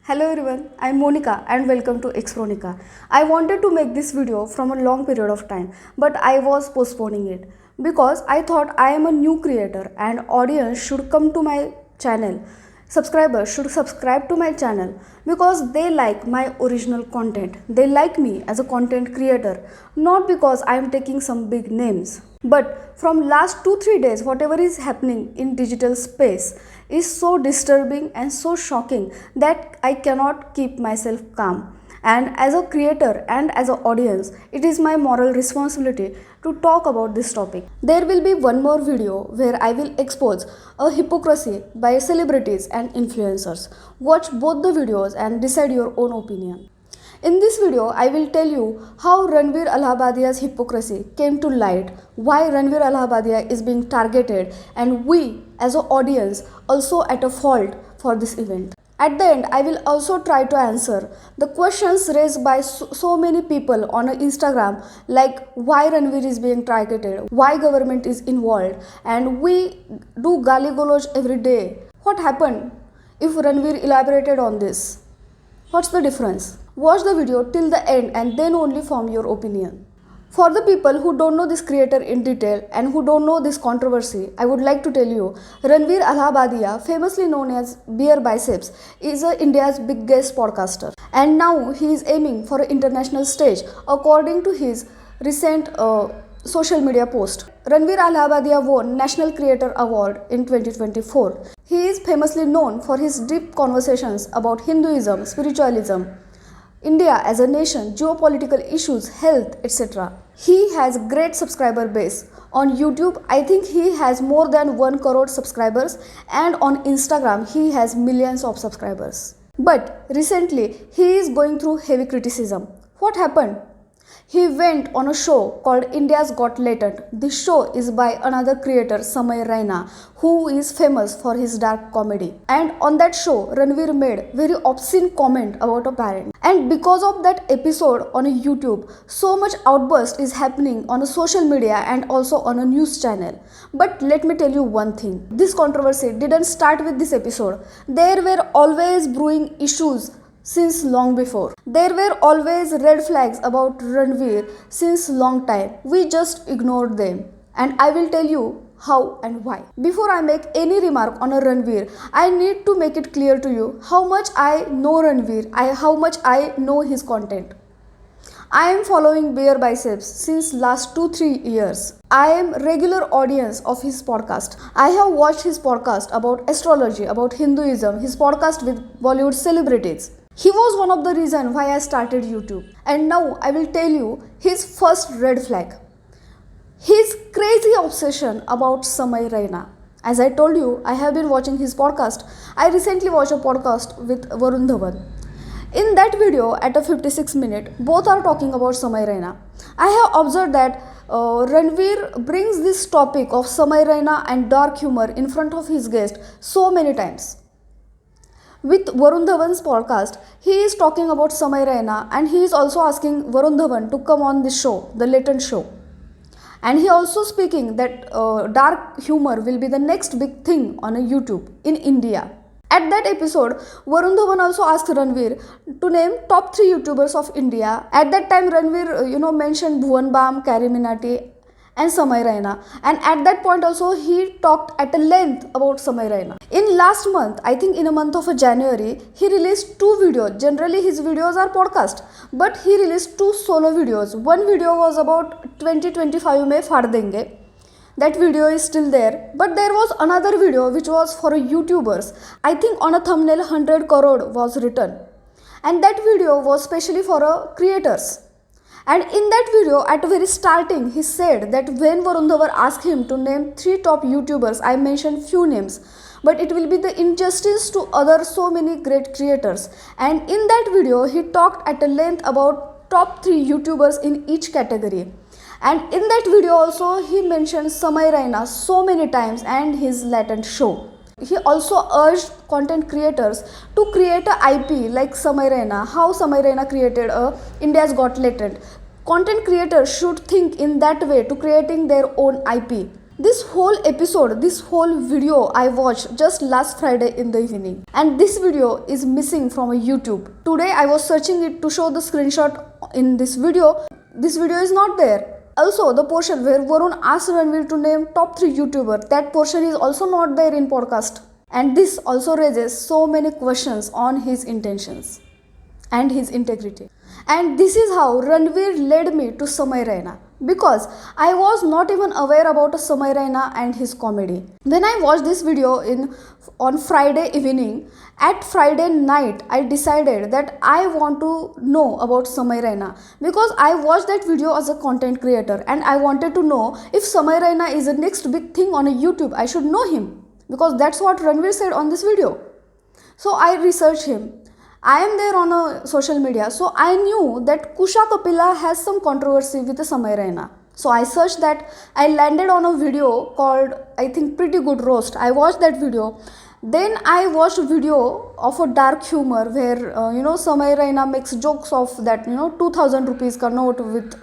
Hello everyone, I am Monica and welcome to Expronica. I wanted to make this video from a long period of time, but I was postponing it because I thought I am a new creator and audience should come to my channel. Subscribers should subscribe to my channel because they like my original content. They like me as a content creator, not because I am taking some big names. But from last 2-3 days, whatever is happening in digital space is so disturbing and so shocking that I cannot keep myself calm. And as a creator and as an audience, it is my moral responsibility to talk about this topic. There will be one more video where I will expose a hypocrisy by celebrities and influencers. Watch both the videos and decide your own opinion. In this video, I will tell you how Ranveer Allahbadia's hypocrisy came to light, why Ranveer Allahbadia is being targeted, and we as an audience also at a fault for this event. At the end, I will also try to answer the questions raised by so many people on Instagram, like why Ranveer is being targeted, why government is involved, and we do gali goloj every day. What happened if Ranveer elaborated on this? What's the difference? Watch the video till the end and then only form your opinion. For the people who don't know this creator in detail and who don't know this controversy, I would like to tell you, Ranveer Allahbadia, famously known as BeerBicep's, is India's biggest podcaster. And now he is aiming for an international stage according to his recent social media post. Ranveer Allahbadia won National Creator Award in 2024. He is famously known for his deep conversations about Hinduism, spiritualism, India as a nation, geopolitical issues, health, etc. He has great subscriber base. On YouTube, I think he has more than 1 crore subscribers, and on Instagram, he has millions of subscribers. But recently, he is going through heavy criticism. What happened? He went on a show called India's Got Talent. This show is by another creator, Samayraina, who is famous for his dark comedy. And on that show, Ranveer made very obscene comment about a parent. And because of that episode on YouTube, so much outburst is happening on a social media and also on a news channel. But let me tell you one thing. This controversy didn't start with this episode. There were always brewing issues since long before. There were always red flags about Ranveer since long time. We just ignored them. And I will tell you how and why. Before I make any remark on a Ranveer, I need to make it clear to you how much I know Ranveer, how much I know his content. I am following BeerBicep's since last 2-3 years. I am regular audience of his podcast. I have watched his podcast about astrology, about Hinduism, his podcast with Bollywood celebrities. He was one of the reasons why I started YouTube. And now I will tell you his first red flag. His crazy obsession about samayraina. As I told you, I have been watching his podcast. I recently watched a podcast with Varun Dhawan. In that video, at a 56 minute, both are talking about samayraina. I have observed that Ranveer brings this topic of samayraina and dark humor in front of his guest so many times. With Varun Dhawan's podcast, he is talking about samayraina and he is also asking Varun Dhawan to come on this show, the Latent Show. And he also speaking that dark humor will be the next big thing on YouTube in India. At that episode, Varun Dhawan also asked Ranveer to name top 3 YouTubers of India. At that time, Ranveer mentioned Bhuvan Bam, Carrie Minati and samayraina. And at that point also, he talked at a length about samayraina. In last month, I think in a month of January, he released 2 videos. Generally, his videos are podcast, but he released 2 solo videos. One video was about 2025 mein faad denge. That video is still there. But there was another video which was for YouTubers. I think on a thumbnail 100 crore was written. And that video was specially for creators. And in that video, at the very starting, he said that when Varun Dhawan asked him to name 3 top YouTubers, I mentioned few names. But it will be the injustice to other so many great creators. And in that video, he talked at a length about top 3 YouTubers in each category. And in that video also, he mentioned samayraina so many times and his Latent Show. He also urged content creators to create a IP like samayraina, how samayraina created India's Got Talent. Content creators should think in that way to creating their own IP. This whole episode, this whole video I watched just last Friday in the evening. And this video is missing from a YouTube. Today I was searching it to show the screenshot in this video. This video is not there. Also, the portion where Varun asked Ranveer to name top 3 YouTuber, that portion is also not there in podcast. And this also raises so many questions on his intentions and his integrity. And this is how Ranveer led me to Samayraina, because I was not even aware about Samayraina and his comedy. When I watched this video on Friday evening, at Friday night I decided that I want to know about Samayraina, because I watched that video as a content creator and I wanted to know if Samayraina is the next big thing on a YouTube. I should know him, because that's what Ranveer said on this video. So I researched him. I am there on a social media, so I knew that Kusha Kapila has some controversy with the Samayraina. So I searched that. I landed on a video called, I think, Pretty Good Roast. I watched that video. Then I watched a video of a dark humor where Samayraina makes jokes of that 2000 rupees ka note with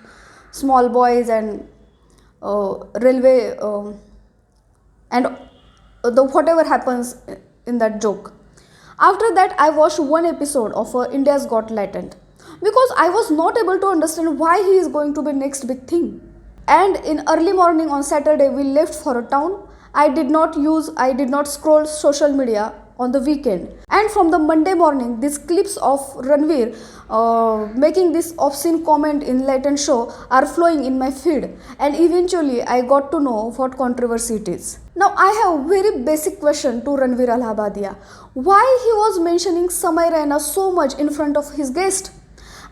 small boys and railway and the whatever happens in that joke. After that, I watched one episode of India's Got Talent, because I was not able to understand why he is going to be next big thing. And in early morning on Saturday, we left for a town. I did not scroll social media on the weekend. And from the Monday morning, these clips of Ranveer making this obscene comment in late night show are flowing in my feed. And eventually, I got to know what controversy it is. Now, I have a very basic question to Ranveer Allahbadia. Why he was mentioning Samayraina so much in front of his guest?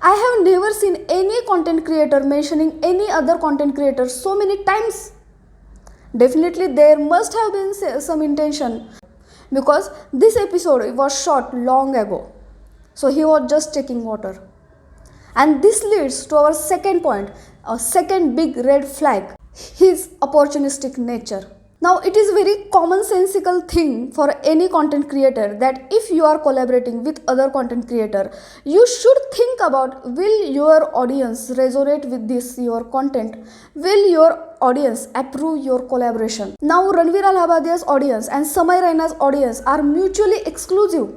I have never seen any content creator mentioning any other content creator so many times. Definitely there must have been some intention, because this episode was shot long ago. So he was just taking water. And this leads to our second point, a second big red flag, his opportunistic nature. Now, it is a very commonsensical thing for any content creator that if you are collaborating with other content creator, you should think about, will your audience resonate with this, your content? Will your audience approve your collaboration? Now, Ranveer Allahbadia's audience and Samayraina's audience are mutually exclusive.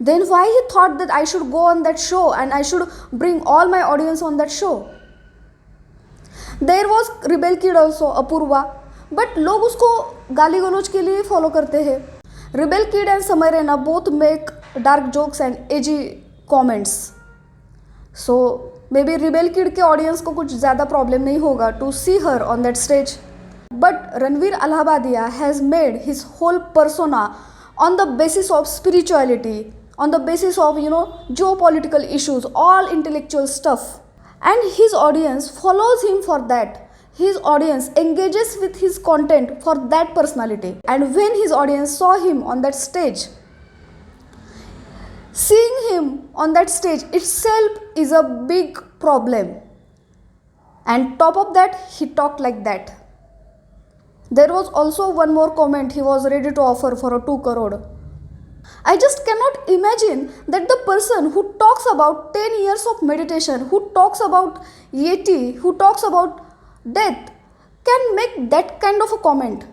Then why he thought that I should go on that show and I should bring all my audience on that show? There was Rebel Kid also, Apurva. But लोग उसको गाली गलौज के लिए follow करते हैं. Rebel Kid and Samay Raina both make dark jokes and edgy comments. So maybe Rebel Kid के audience को कुछ ज़्यादा प्रॉब्लम नहीं होगा to see her on that stage. But Ranveer Allahbadia has made his whole persona on the basis of spirituality, on the basis of geopolitical issues, all intellectual stuff, and his audience follows him for that. His audience engages with his content for that personality. And when his audience saw him on that stage, seeing him on that stage itself is a big problem. And top of that, he talked like that. There was also one more comment he was ready to offer for a 2 crore. I just cannot imagine that the person who talks about 10 years of meditation, who talks about yeti, who talks about death, can make that kind of a comment.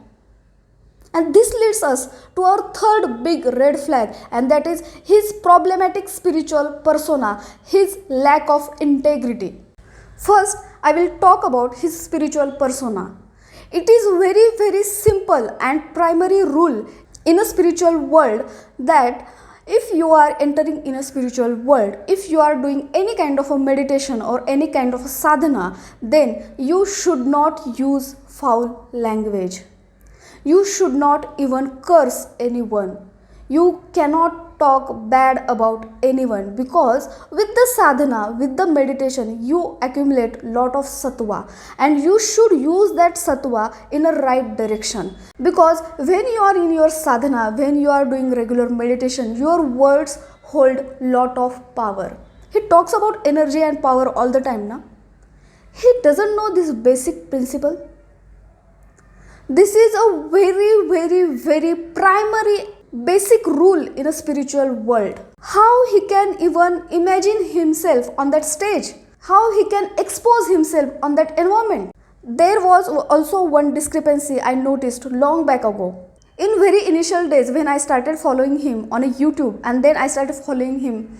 And this leads us to our third big red flag, and that is his problematic spiritual persona, his lack of integrity. First, I will talk about his spiritual persona. It is very, very simple and primary rule in a spiritual world that if you are entering in a spiritual world, if you are doing any kind of a meditation or any kind of a sadhana, then you should not use foul language. You should not even curse anyone. You cannot talk bad about anyone, because with the sadhana, with the meditation, you accumulate lot of sattva, and you should use that sattva in a right direction. Because when you are in your sadhana, when you are doing regular meditation, your words hold lot of power. He talks about energy and power all the time, na? He doesn't know this basic principle. This is a very, very, very primary basic rule in a spiritual world. How he can even imagine himself on that stage? How he can expose himself on that environment? There was also one discrepancy I noticed long back ago. In very initial days when I started following him on a YouTube, and then I started following him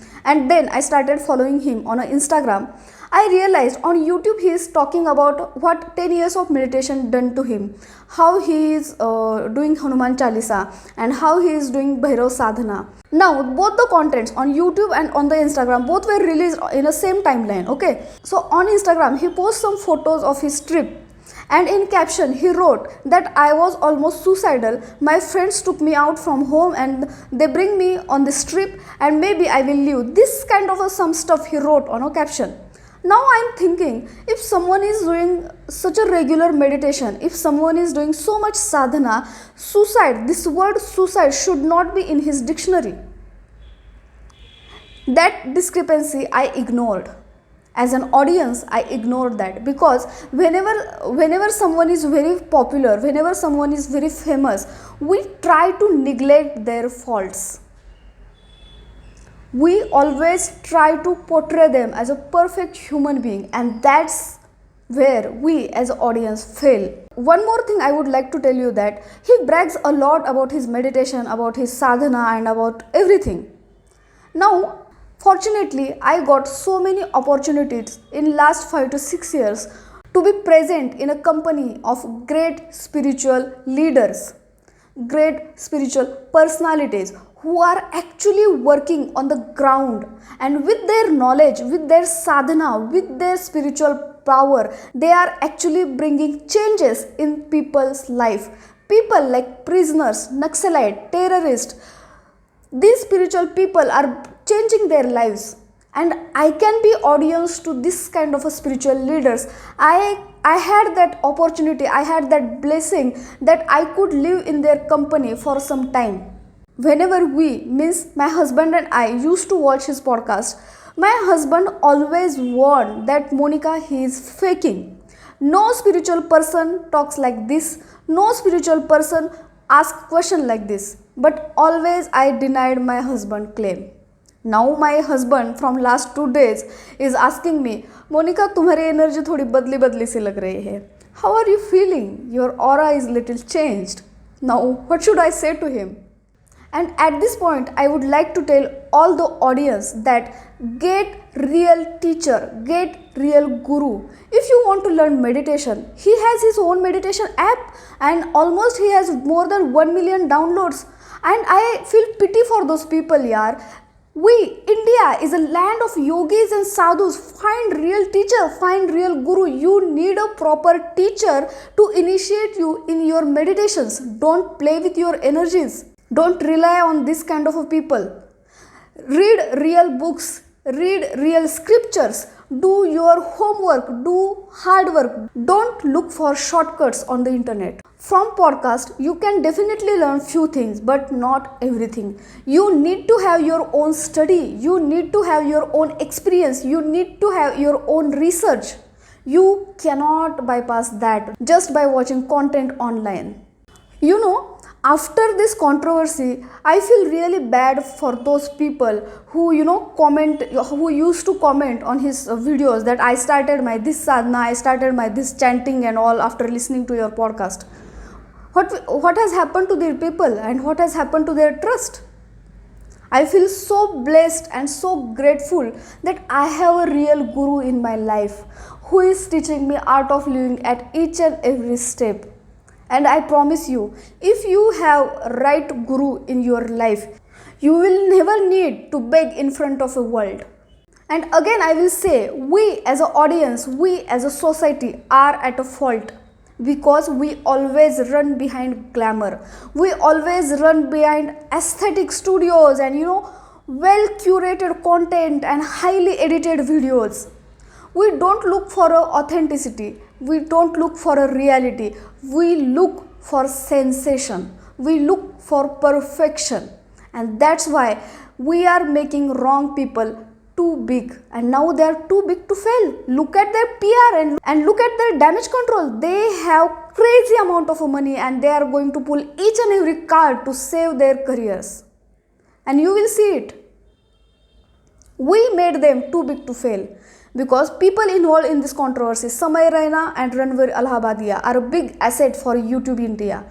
on a Instagram, I realized on YouTube he is talking about what 10 years of meditation done to him, how he is doing Hanuman Chalisa, and how he is doing Bhairav Sadhana. Now both the contents on YouTube and on the Instagram both were released in the same timeline. Okay, so on Instagram he posts some photos of his trip, and in caption he wrote that I was almost suicidal, my friends took me out from home and they bring me on this trip, and maybe I will leave. This kind of some stuff he wrote on a caption. Now I am thinking, if someone is doing such a regular meditation, if someone is doing so much sadhana, suicide, this word suicide should not be in his dictionary. That discrepancy I ignored. As an audience, I ignored that, because whenever someone is very popular, whenever someone is very famous, we try to neglect their faults. We always try to portray them as a perfect human being, and that's where we as an audience fail. One more thing I would like to tell you, that he brags a lot about his meditation, about his sadhana, and about everything. Now, fortunately, I got so many opportunities in last 5 to 6 years to be present in a company of great spiritual leaders, great spiritual personalities who are actually working on the ground, and with their knowledge, with their sadhana, with their spiritual power, they are actually bringing changes in people's life. People like prisoners, Naxalite, terrorists, these spiritual people are changing their lives, and I can be audience to this kind of a spiritual leaders. I had that opportunity, I had that blessing that I could live in their company for some time. Whenever means my husband and I used to watch his podcast, my husband always warned that Monica, he is faking. No spiritual person talks like this, no spiritual person asks question like this. But always I denied my husband claim. Now my husband from last 2 days is asking me, Monica, तुम्हारी energy थोड़ी बदली बदली सी लग रही है. How are you feeling? Your aura is little changed. Now what should I say to him? And at this point, I would like to tell all the audience that get real teacher, get real guru. If you want to learn meditation, he has his own meditation app, and almost he has more than 1 million downloads. And I feel pity for those people, yaar. India is a land of yogis and sadhus. Find real teacher, find real guru. You need a proper teacher to initiate you in your meditations. Don't play with your energies. Don't rely on this kind of people. Read real books, read real scriptures, do your homework, do hard work. Don't look for shortcuts on the internet. From podcast, you can definitely learn few things, but not everything. You need to have your own study. You need to have your own experience. You need to have your own research. You cannot bypass that just by watching content online. You know, after this controversy, I feel really bad for those people who who used to comment on his videos that I started my this sadhana, I started my this chanting and all after listening to your podcast. What has happened to their people, and what has happened to their trust? I feel so blessed and so grateful that I have a real guru in my life who is teaching me art of living at each and every step. And I promise you, if you have right guru in your life, you will never need to beg in front of a world. And again I will say, we as an audience, we as a society are at a fault, because we always run behind glamour. We always run behind aesthetic studios and well curated content and highly edited videos. We don't look for authenticity. We don't look for a reality. We look for sensation. We look for perfection. And that's why we are making wrong people too big. And now they are too big to fail. Look at their PR and look at their damage control. They have crazy amount of money, and they are going to pull each and every card to save their careers. And you will see it. We made them too big to fail. because people involved in this controversy, Samayraina and Ranveer Allahbadia, are a big asset for YouTube India.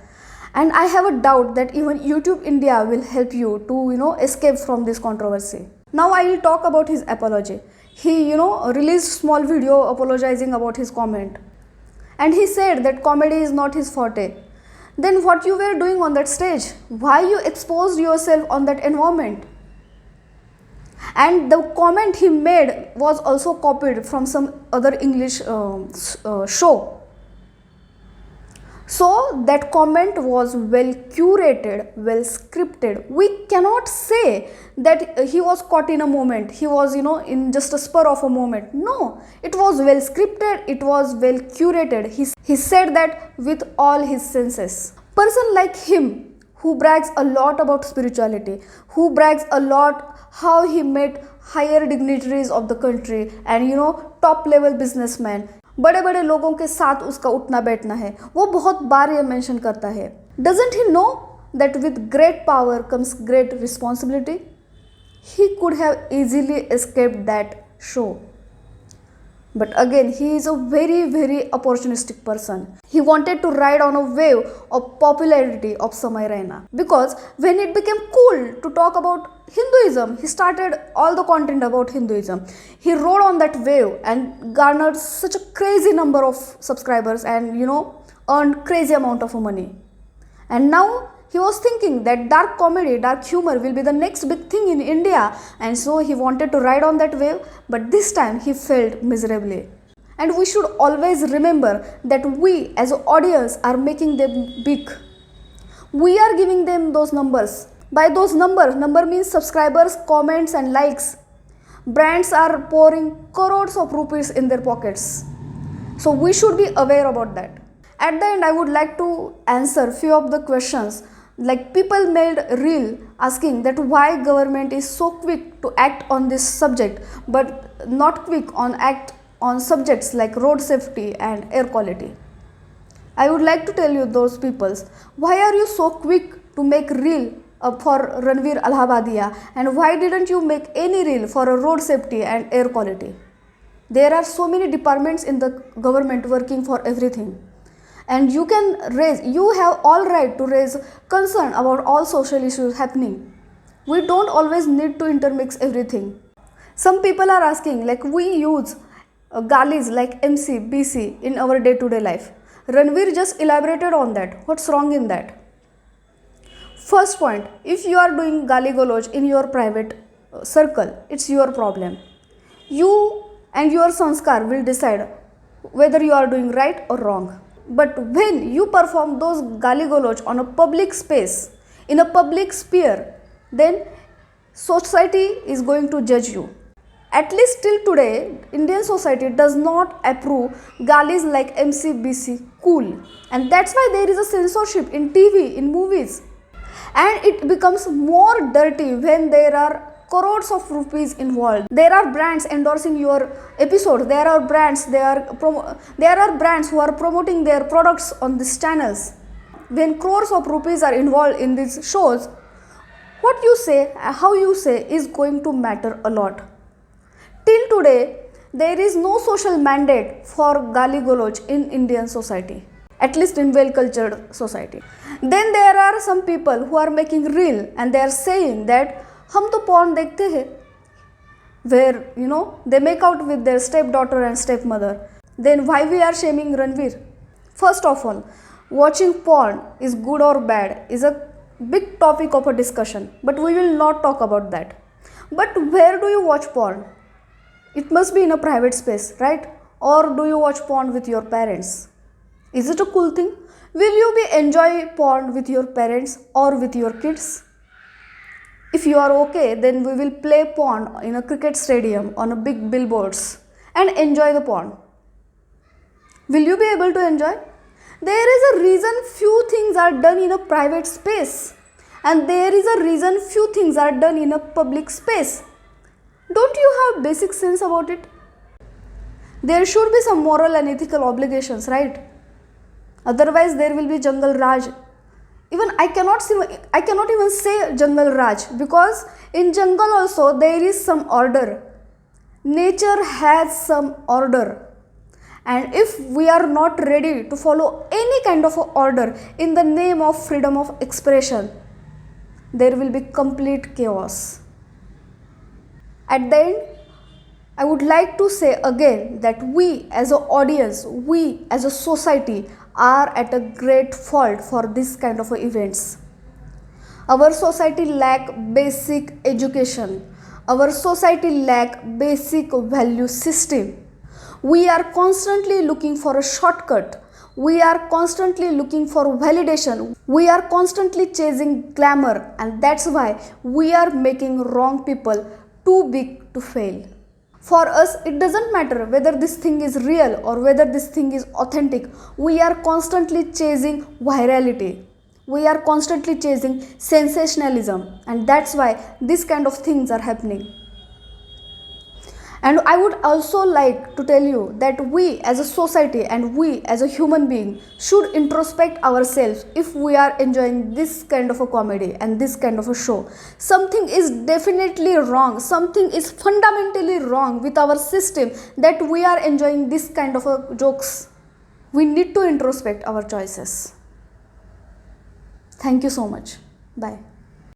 And I have a doubt that even YouTube India will help you to escape from this controversy. Now I will talk about his apology. He released small video apologizing about his comment. And he said that comedy is not his forte. Then what you were doing on that stage? Why you exposed yourself on that environment? And the comment he made was also copied from some other English show. So that comment was well curated, well scripted. We cannot say that he was caught in a moment. He was, in just a spur of a moment. No, it was well scripted. It was well curated. He said that with all his senses. Person like him, who brags a lot about spirituality, who brags a lot how he met higher dignitaries of the country and top level businessmen, बड़े बड़े लोगों के साथ उसका उठना बैठना है, वो बहुत बार ये मेंशन करता है. Doesn't he know that with great power comes great responsibility? He could have easily escaped that show. But again, he is a very, very opportunistic person. He wanted to ride on a wave of popularity of samayraina. Because when it became cool to talk about Hinduism, he started all the content about Hinduism. He rode on that wave and garnered such a crazy number of subscribers and earned crazy amount of money. And now he was thinking that dark comedy, dark humor will be the next big thing in India, and so he wanted to ride on that wave, but this time he failed miserably. And we should always remember that we as an audience are making them big. We are giving them those numbers. By those numbers, number means subscribers, comments and likes. Brands are pouring crores of rupees in their pockets. So we should be aware about that. At the end, I would like to answer few of the questions. Like people made reel asking that why government is so quick to act on this subject but not quick on act on subjects like road safety and air quality. I would like to tell you those peoples, why are you so quick to make reel for Ranveer Allahbadia and why didn't you make any reel for a road safety and air quality? There are so many departments in the government working for everything. And you have all right to raise concern about all social issues happening. We don't always need to intermix everything. Some people are asking, like we use gaalis like MC, BC in our day-to-day life. Ranveer just elaborated on that. What's wrong in that? First point, if you are doing gali goloj in your private circle, it's your problem. You and your sanskar will decide whether you are doing right or wrong. But when you perform those gali goloj on a public space, in a public sphere, then society is going to judge you. At least till today, Indian society does not approve gaalis like MC, BC cool. And that's why there is a censorship in TV, in movies. And it becomes more dirty when there are crores of rupees involved. There are brands endorsing your episode. There are brands who are promoting their products on these channels. When crores of rupees are involved in these shows, what you say, how you say is going to matter a lot. Till today, there is no social mandate for gali goloj in Indian society, at least in well-cultured society. Then there are some people who are making reel and they are saying that हम तो porn देखते हैं, where they make out with their stepdaughter and stepmother. Then why we are shaming Ranveer? First of all, watching porn is good or bad is a big topic of a discussion, but we will not talk about that. But where do you watch porn? It must be in a private space, right? Or do you watch porn with your parents? Is it a cool thing? Will you be enjoy porn with your parents or with your kids? If you are okay, then we will play porn in a cricket stadium on a big billboards and enjoy the porn. Will you be able to enjoy? There is a reason few things are done in a private space and there is a reason few things are done in a public space. Don't you have basic sense about it? There should be some moral and ethical obligations, right? Otherwise there will be jungle raj. Even I cannot even say jungle raj because in jungle also there is some order Nature has some order, and if we are not ready to follow any kind of order in the name of freedom of expression, there will be complete chaos. At the end, I would like to say again that we as an audience, we as a society are at a great fault for this kind of events. Our society lack basic education. Our society lack basic value system. We are constantly looking for a shortcut. We are constantly looking for validation. We are constantly chasing glamour, and that's why we are making wrong people too big to fail. For us, it doesn't matter whether this thing is real or whether this thing is authentic. We are constantly chasing virality. We are constantly chasing sensationalism, and that's why this kind of things are happening. And I would also like to tell you that we as a society and we as a human being should introspect ourselves if we are enjoying this kind of a comedy and this kind of a show. Something is definitely wrong. Something is fundamentally wrong with our system that we are enjoying this kind of a jokes. We need to introspect our choices. Thank you so much. Bye.